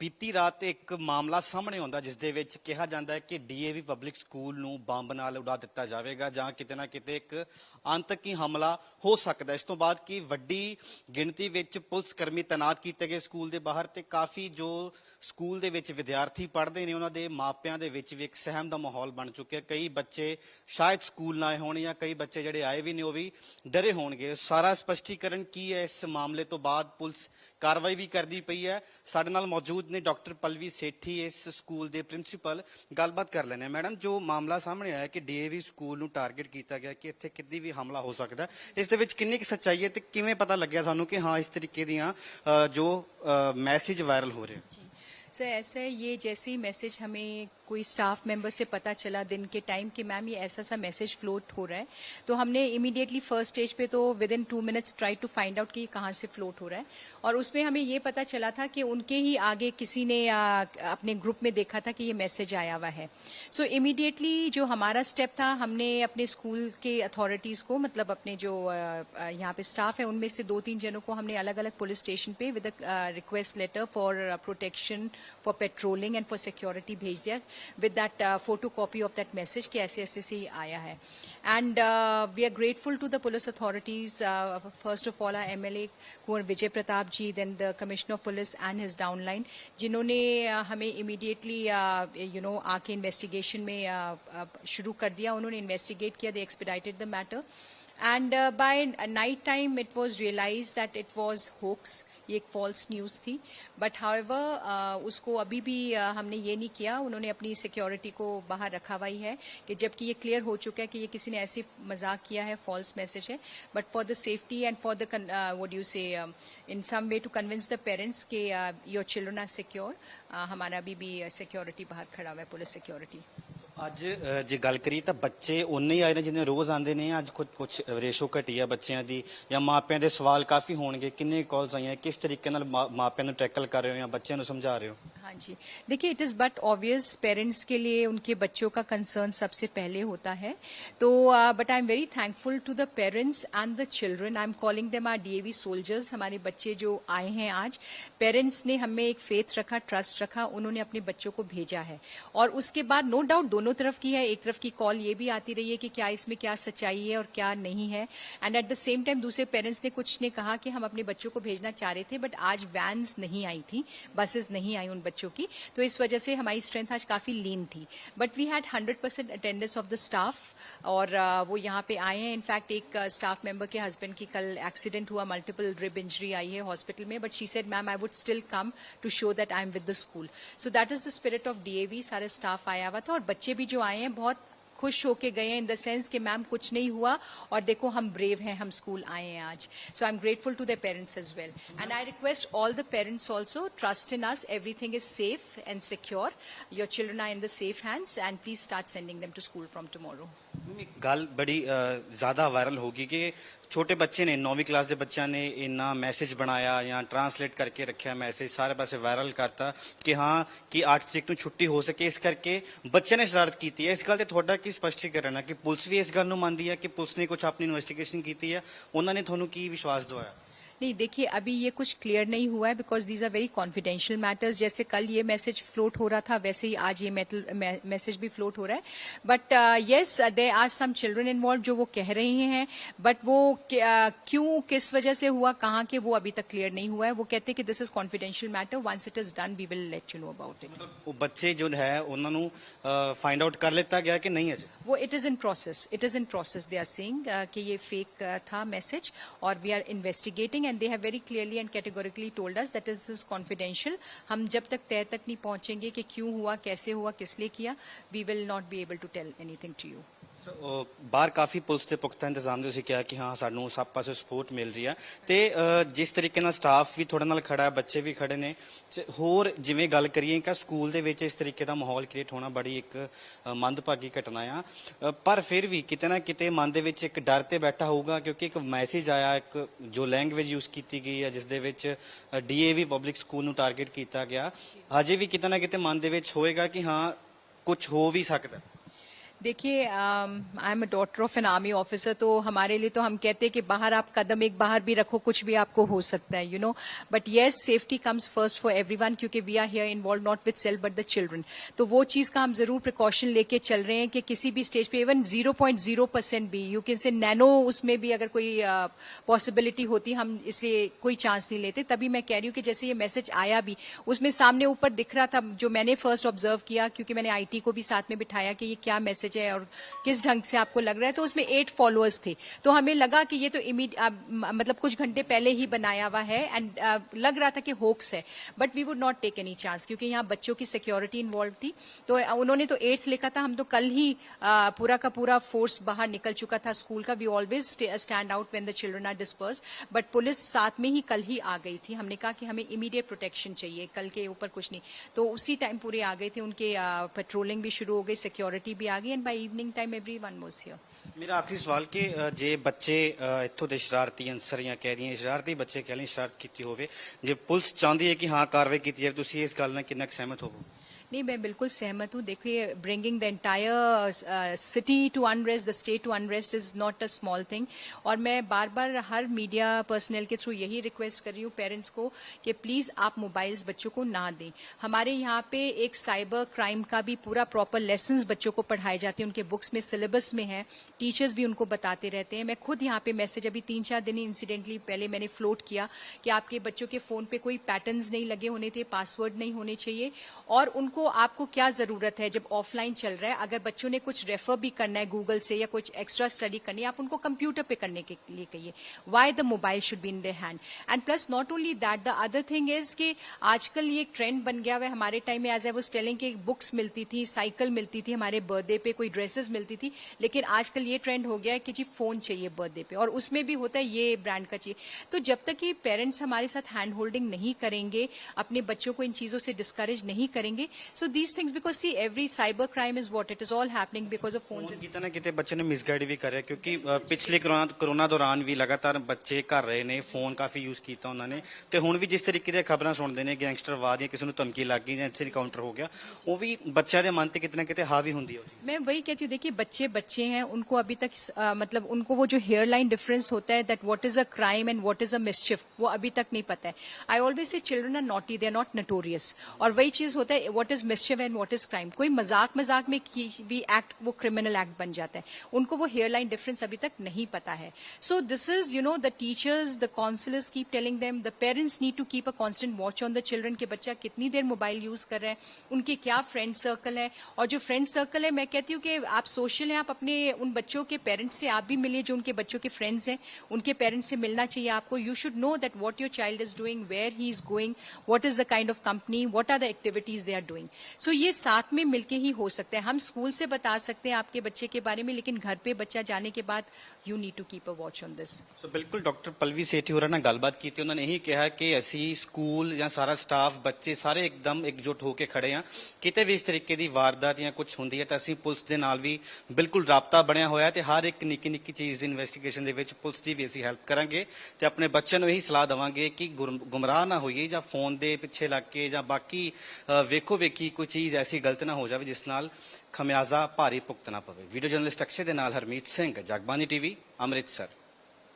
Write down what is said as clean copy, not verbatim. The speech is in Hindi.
बीती रात एक मामला सामने आਉਂਦਾ ਜਿਸ ਦੇ ਵਿੱਚ ਕਿਹਾ ਜਾਂਦਾ ਹੈ ਕਿ ਡੀਏਵੀ ਪਬਲਿਕ ਸਕੂਲ ਨੂੰ ਬੰਬ ਨਾਲ ਉਡਾ ਦਿੱਤਾ ਜਾਵੇਗਾ ਜਾਂ ਕਿਤੇ ਨਾ ਕਿਤੇ ਇੱਕ ਆਤੰਕੀ ਹਮਲਾ ਹੋ ਸਕਦਾ ਹੈ। ਇਸ ਤੋਂ ਬਾਅਦ ਕਿ ਵੱਡੀ ਗਿਣਤੀ ਵਿੱਚ ਪੁਲਿਸ ਕਰਮੀ ਤੈਨਾਤ ਕੀਤੇ ਗਏ ਸਕੂਲ ਦੇ ਬਾਹਰ ਤੇ ਕਾਫੀ ਜੋ ਸਕੂਲ ਦੇ ਵਿੱਚ ਵਿਦਿਆਰਥੀ ਪੜ੍ਹਦੇ ਨੇ ਉਹਨਾਂ ਦੇ ਮਾਪਿਆਂ ਦੇ ਵਿੱਚ ਵੀ ਇੱਕ ਸਹਿਮ ਦਾ ਮਾਹੌਲ ਬਣ ਚੁੱਕਿਆ। ਕਈ ਬੱਚੇ ਸ਼ਾਇਦ ਸਕੂਲ ਨਾ ਆਏ ਹੋਣ ਜਾਂ ਕਈ ਬੱਚੇ ਜਿਹੜੇ ਆਏ ਵੀ ਨੇ ਉਹ ਵੀ ਡਰੇ ਹੋਣਗੇ। ਸਾਰਾ ਸਪਸ਼ਟੀਕਰਨ ਕੀ ਹੈ ਇਸ ਮਾਮਲੇ ਤੋਂ ਬਾਅਦ ਪੁਲਿਸ कार्रवाई भी करती पई है। साडे नाल मौजूद ने डॉक्टर पलवी सेठी इस स्कूल के प्रिंसीपल, गलबात कर लेने। मैडम जो मामला सामने आया कि डीएवी स्कूल नूं टारगेट किया गया कि इत्थे किद्दी भी हमला हो सकता है, इस दे विच किन्नी सच्चाई है ते किवें पता लग्या सानूं कि हाँ इस तरीके दियां जो मैसेज वायरल हो रहे हैं? सर ऐसा है, ये जैसे ही मैसेज हमें कोई स्टाफ मेंबर से पता चला दिन के टाइम कि मैम ये ऐसा सा मैसेज फ्लोट हो रहा है, तो हमने इमीडिएटली फर्स्ट स्टेज पे तो within 2 minutes try to find out कि ये कहाँ से फ्लोट हो रहा है। और उसमें हमें ये पता चला था कि उनके ही आगे किसी ने अपने ग्रुप में देखा था कि ये मैसेज आया हुआ है। सो इमीडिएटली जो हमारा स्टेप था, हमने अपने स्कूल के अथॉरिटीज को, मतलब अपने जो यहाँ पे स्टाफ है उनमें से 2-3 जनों को हमने अलग अलग पुलिस स्टेशन पे with request letter for protection, for patrolling and for security भेज दिया with that photocopy of that message कि ऐसे ऐसे से आया है। And we are grateful to the police authorities, first of all our MLA Kunwar Vijay Pratap ji, then the Commissioner of Police and his downline, जिन्होंने हमें immediately आके इन्वेस्टिगेशन में शुरू कर दिया। उन्होंने इन्वेस्टिगेट किया, they expedited the matter. And by night time it was realized that it was hoax, ये एक false news थी। But however उसको अभी भी हमने ये नहीं किया, उन्होंने अपनी सिक्योरिटी को बाहर रखा हुआ ही है कि जबकि ये क्लियर हो चुका है कि ये किसी ने ऐसी मजाक किया है, false मैसेज है। But for the safety and for the what you say in some way to convince the parents के योर चिल्ड्रन आर सिक्योर, हमारा अभी भी सिक्योरिटी बाहर खड़ा हुआ है, पुलिस सिक्योरिटी। ਅੱਜ ਜੇ ਗੱਲ ਕਰੀਏ ਤਾਂ ਬੱਚੇ ਉਨੇ ਹੀ ਆਏ ਨੇ ਜਿੰਨੇ ਰੋਜ਼ ਆਉਂਦੇ ਨੇ, ਅੱਜ ਕੁਝ ਰੇਸ਼ੋ ਘਟੀ ਆ ਬੱਚਿਆਂ ਦੀ ਜਾਂ ਮਾਪਿਆਂ ਦੇ ਸਵਾਲ ਕਾਫੀ ਹੋਣਗੇ? ਕਿੰਨੇ ਕਾਲਸ ਆਈਆਂ, ਕਿਸ ਤਰੀਕੇ ਨਾਲ ਮਾਪਿਆਂ ਨੂੰ टैकल कर रहे हो या बच्चों को समझा रहे हो? हाँ जी, देखिए it is but obvious, parents के लिए उनके बच्चों का कंसर्न सबसे पहले होता है। तो but I am very thankful to the parents and the children, I am calling them our DAV soldiers. हमारे बच्चे जो आए हैं आज, पेरेंट्स ने हमें एक फेथ रखा, ट्रस्ट रखा, उन्होंने अपने बच्चों को भेजा है। और उसके बाद नो डाउट दोनों तरफ की है, एक तरफ की कॉल ये भी आती रही है कि क्या इसमें क्या सच्चाई है और क्या नहीं है। And at the same time दूसरे पेरेंट्स ने कुछ ने कहा कि हम अपने बच्चों को भेजना चाह रहे थे बट आज वैन्स नहीं आई थी, बसेस नहीं आई उन बच्चों की, तो इस वजह से हमारी स्ट्रेंथ आज काफी लीन थी। But we had 100% attendance of the staff और वो यहाँ पे आए हैं। इनफैक्ट एक स्टाफ मेंबर के हस्बैंड की कल एक्सीडेंट हुआ, मल्टीपल रिब इंजरी आई है हॉस्पिटल में, but she said ma'am I would still come to show that I am with the school. So that is the spirit of DAV. सारे स्टाफ आया हुआ था और बच्चे भी जो आए हैं बहुत खुश होके गए हैं, इन द सेंस कि मैम कुछ नहीं हुआ और देखो हम ब्रेव हैं, हम स्कूल आए हैं आज। So I am grateful to the parents as well and I request all the parents also, trust in us, everything is safe and secure, your children are in the safe hands and please start sending them to school from tomorrow. गल बड़ी ज्यादा वायरल होगी कि छोटे बच्चे ने 9वीं क्लास के बच्चों ने इन्ना मैसेज बनाया या ट्रांसलेट करके रखा मैसेज, सारे पासे वायरल करता कि हाँ कि 8 तरीक को छुट्टी हो सके, इस करके बच्चे ने शरारत की है। इस गल ते थोड़ा की स्पष्टीकरण है कि पुलिस भी इस गल नूं मानदी है कि पुलिस ने कुछ अपनी इन्वेस्टिगेशन की है, उन्होंने थोनू की विश्वास दवाया? नहीं, देखिए अभी ये कुछ क्लियर नहीं हुआ है because these are very confidential matters. जैसे कल ये मैसेज फ्लोट हो रहा था वैसे ही आज ये मैसेज भी फ्लोट हो रहा है। But yes there are some children involve जो वो कह रहे हैं, बट वो क्यों किस वजह से हुआ, कहाँ के, वो अभी तक क्लियर नहीं हुआ है। वो कहते हैं कि this is confidential matter, once it is done we will let you know about it. मतलब बच्चे जो है उन्होंने फाइंड आउट कर लेता गया कि नहीं है वो it is in process, it is in process. They are saying कि ये फेक था मैसेज और we are investigating and they have very clearly and categorically told us that this is confidential। हम जब तक तय तक नहीं पहुंचेंगे कि क्यों हुआ, कैसे हुआ, किस लिए किया, we will not be able to tell anything to you। बाहर काफी पुलिस के पुख्ता इंतजाम ने कहा कि हाँ सानू सब पास सपोर्ट मिल रही है ते जिस तरीके नाल स्टाफ भी थोड़े नाल खड़ा है, बच्चे भी खड़े ने, होर जिवें गल करिए कि स्कूल दे विच इस तरीके का माहौल क्रिएट होना बड़ी एक मंदभागी घटना आ। पर फिर भी किते ना किते मन दे विच एक डर ते बैठा होगा क्योंकि एक मैसेज आया, एक जो लैंग्वेज यूज की गई है जिस दे विच डीएवी पब्लिक स्कूल नू टारगेट किया गया, अजे भी किते ना किते मन दे विच होएगा कि हाँ कुछ हो भी सकता है। देखिए, I am a daughter of an army officer, तो हमारे लिए तो हम कहते हैं कि बाहर आप कदम एक बाहर भी रखो, कुछ भी आपको हो सकता है, but yes, safety comes first for everyone, क्योंकि we are here involve not with self but the children. तो वो चीज का हम जरूर प्रिकॉशन लेके चल रहे हैं कि किसी भी स्टेज पे इवन 0.0% भी, यू कैन से नैनो, उसमें भी अगर कोई पॉसिबिलिटी होती, हम इसे कोई चांस नहीं लेते। तभी मैं कह रही हूँ कि जैसे ये मैसेज आया भी, उसमें सामने ऊपर दिख रहा था, जो मैंने फर्स्ट ऑब्जर्व किया, क्योंकि मैंने आईटी को भी साथ में बिठाया कि ये क्या मैसेज है और किस ढंग से आपको लग रहा है, तो उसमें 8 फॉलोअर्स थे। तो हमें लगा कि ये तो मतलब कुछ घंटे पहले ही बनाया हुआ है, एंड लग रहा था कि होक्स है, but we would not take any chance, क्योंकि यहाँ बच्चों की सिक्योरिटी इन्वॉल्व थी। तो उन्होंने तो 8th लिखा था, हम तो कल ही पूरा का पूरा फोर्स बाहर निकल चुका था स्कूल का। We always stand out when the children are disperse, but police साथ में ही कल ही आ गई थी। हमने कहा कि हमें इमीडिएट प्रोटेक्शन चाहिए, कल के ऊपर कुछ नहीं। तो उसी टाइम पूरे आ गए थे, उनके पेट्रोलिंग भी शुरू हो गई, सिक्योरिटी भी आ गई, and by evening time everyone was here. मेरा आखिरी सवाल कि जे बच्चे ਇੱਥੋਂ ਦੇ ਸ਼ਰਾਰਤੀ ਅਨਸਰ ਜਾਂ ਕਹਿ ਦਈਏ ਸ਼ਰਾਰਤੀ ਬੱਚੇ ਕਹਿ ਲਈ ਸ਼ਰਾਰਤ ਕੀਤੀ ਹੋਵੇ, ਜੇ ਪੁਲਿਸ ਚਾਹੁੰਦੀ ਹੈ ਕਿ ਹਾਂ ਕਾਰਵਾਈ ਕੀਤੀ ਜਾਵੇ, ਤੁਸੀਂ ਇਸ ਗੱਲ ਨਾਲ ਕਿੰਨਾ ਕੁ ਸਹਿਮਤ ਹੋਵੋ? नहीं, मैं बिल्कुल सहमत हूँ। देखिए, bringing the entire city to unrest, the state to unrest is not a small thing. और मैं बार बार हर मीडिया पर्सनल के थ्रू यही रिक्वेस्ट कर रही हूँ पेरेंट्स को कि प्लीज आप मोबाइल्स बच्चों को ना दें। हमारे यहाँ पे एक साइबर क्राइम का भी पूरा प्रॉपर लेसन्स बच्चों को पढ़ाए जाते हैं, उनके बुक्स में, सिलेबस में है, टीचर्स भी उनको बताते रहते हैं। मैं खुद यहाँ पे मैसेज अभी 3-4 दिन इंसिडेंटली पहले मैंने फ्लोट किया कि आपके बच्चों के फोन पे कोई पैटर्न्स नहीं लगे होने थे, पासवर्ड नहीं होने चाहिए, और उनको आपको क्या जरूरत है जब ऑफलाइन चल रहा है, अगर बच्चों ने कुछ रेफर भी करना है गूगल से या कुछ एक्स्ट्रा स्टडी करनी है, आप उनको कंप्यूटर पे करने के लिए कहिए। Why the mobile should be in their hand. And plus not only that, the other thing is कि आजकल ये ट्रेंड बन गया हुआ है। हमारे टाइम में एज आई वाज टेलिंग कि बुक्स मिलती थी, साइकिल मिलती थी, हमारे बर्थडे पे कोई ड्रेसेस मिलती थी, लेकिन आजकल ये ट्रेंड हो गया है कि जी फोन चाहिए बर्थडे पे, और उसमें भी होता है ये ब्रांड का चाहिए। तो जब तक ये पेरेंट्स हमारे साथ हैंड होल्डिंग नहीं करेंगे, अपने बच्चों को इन चीजों से डिस्करेज नहीं करेंगे, so these things, because see every cyber crime is what, it is all happening because of phones. ਕਿਤੇ ਨਾ ਕਿਤੇ ਬੱਚੇ ਨੂੰ ਮਿਸਗਾਈਡ ਵੀ ਕਰਿਆ, ਕਿਉਂਕਿ ਪਿਛਲੇ ਕਰੋਨਾ ਦੌਰਾਨ ਵੀ ਲਗਾਤਾਰ ਬੱਚੇ ਕਰ ਰਹੇ ਨੇ, ਫੋਨ ਕਾਫੀ ਯੂਜ਼ ਕੀਤਾ ਉਹਨਾਂ ਨੇ, ਤੇ ਹੁਣ ਵੀ ਜਿਸ ਤਰੀਕੇ ਦੀਆਂ ਖਬਰਾਂ ਸੁਣਦੇ ਨੇ, ਗੈਂਗਸਟਰਵਾਦ ਜਾਂ ਕਿਸੇ ਨੂੰ ਧਮਕੀ ਲੱਗ ਗਈ ਜਾਂ ਇੱਥੇ ਇਨਕਾਊਂਟਰ ਹੋ ਗਿਆ, ਉਹ ਵੀ ਬੱਚਿਆਂ ਦੇ ਮਨ ਤੇ ਕਿਤੇ ਨਾ ਕਿਤੇ ਹਾਵੀ ਹੁੰਦੀ ਹੈ। मैं वही कहती हूँ, देखिए बच्चे बच्चे हैं, उनको अभी तक मतलब उनको वो जो हेयर लाइन डिफरेंस होता है, that what is a crime and what is a mischief, वो अभी तक नहीं पता है। I always say children are naughty, they are not notorious. और वही चीज होता है, what is mischief and what is crime. कोई मजाक मजाक में भी एक्ट वो क्रिमिनल एक्ट बन जाता है, उनको वो हेयर लाइन डिफरेंस अभी तक नहीं पता है। So this is the teachers, the counsellors keep telling them, the parents need to keep a constant watch on the children कि बच्चा कितनी देर मोबाइल यूज कर रहा है, उनके क्या फ्रेंड सर्कल है। और जो फ्रेंड सर्कल है, मैं कहती हूँ कि आप सोशल हैं, आप अपने उन बच्चों के पेरेंट्स से आप भी मिलिए, जो उनके बच्चों के फ्रेंड्स हैं, उनके पेरेंट्स से मिलना चाहिए आपको। You should know that what your child is doing, where he is going, what is the kind of company, what are the activities they are doing. So ये साथ में मिलके ही हो सकता है। हम स्कूल से बता सकते हैं आपके बच्चे के बारे में, लेकिन घर पे बच्चा जाने के बाद you need to keep a watch on this. So ਬਿਲਕੁਲ ਡਾਕਟਰ ਪਲਵੀ ਸੇਠੀ ਹੋਰਾਂ ਨਾਲ ਗੱਲਬਾਤ ਕੀਤੀ, ਉਹਨਾਂ ਨੇ ਇਹੀ ਕਿਹਾ ਕਿ ਅਸੀਂ ਸਕੂਲ ਜਾਂ ਸਾਰਾ ਸਟਾਫ, ਬੱਚੇ ਸਾਰੇ ਇੱਕਦਮ ਇਕਜੁੱਟ ਹੋ ਕੇ ਖੜੇ ਆ। ਕਿਤੇ ਵੀ ਇਸ ਤਰੀਕੇ ਦੀ ਵਾਰਦਾਤ ਜਾਂ ਕੁਝ ਹੁੰਦੀ ਹੈ ਤਾਂ ਅਸੀਂ ਪੁਲਿਸ ਦੇ ਨਾਲ ਵੀ ਬਿਲਕੁਲ ਰਾਬਤਾ ਬਣਿਆ ਹੋਇਆ, ਤੇ ਹਰ ਇੱਕ ਨਿੱਕੀ ਨਿੱਕੀ ਚੀਜ਼ ਦੀ ਇਨਵੈਸਟੀਗੇਸ਼ਨ ਦੇ ਵਿੱਚ ਪੁਲਿਸ ਦੀ ਵੀ ਅਸੀਂ ਹੈਲਪ ਕਰਾਂਗੇ, ਤੇ ਆਪਣੇ ਬੱਚਿਆਂ ਨੂੰ ਇਹੀ ਸਲਾਹ ਦੇਵਾਂਗੇ ਕਿ ਗੁੰਮਰਾਹ ਨਾ ਹੋਈਏ ਜਾਂ ਫੋਨ ਦੇ ਪਿੱਛੇ ਲੱਗ ਕੇ ਜਾਂ ਬਾਕੀ ਵੇਖੋ ਵੇਖੀ ਕੋਈ ਚੀਜ਼ ਐਸੀ ਗਲਤ ਨਾ ਹੋ ਜਾਵੇ ਜਿਸ ਨਾਲ ਖਮਿਆਜ਼ਾ ਭਾਰੀ ਭੁਗਤਣਾ ਪਵੇ। ਵੀਡੀਓ ਜਰਨਲਿਸਟ ਅਕਸ਼ੇ ਦੇ ਨਾਲ ਹਰਮੀਤ ਸਿੰਘ, ਜਗਬਾਨੀ ਟੀਵੀ, ਅੰਮ੍ਰਿਤਸਰ।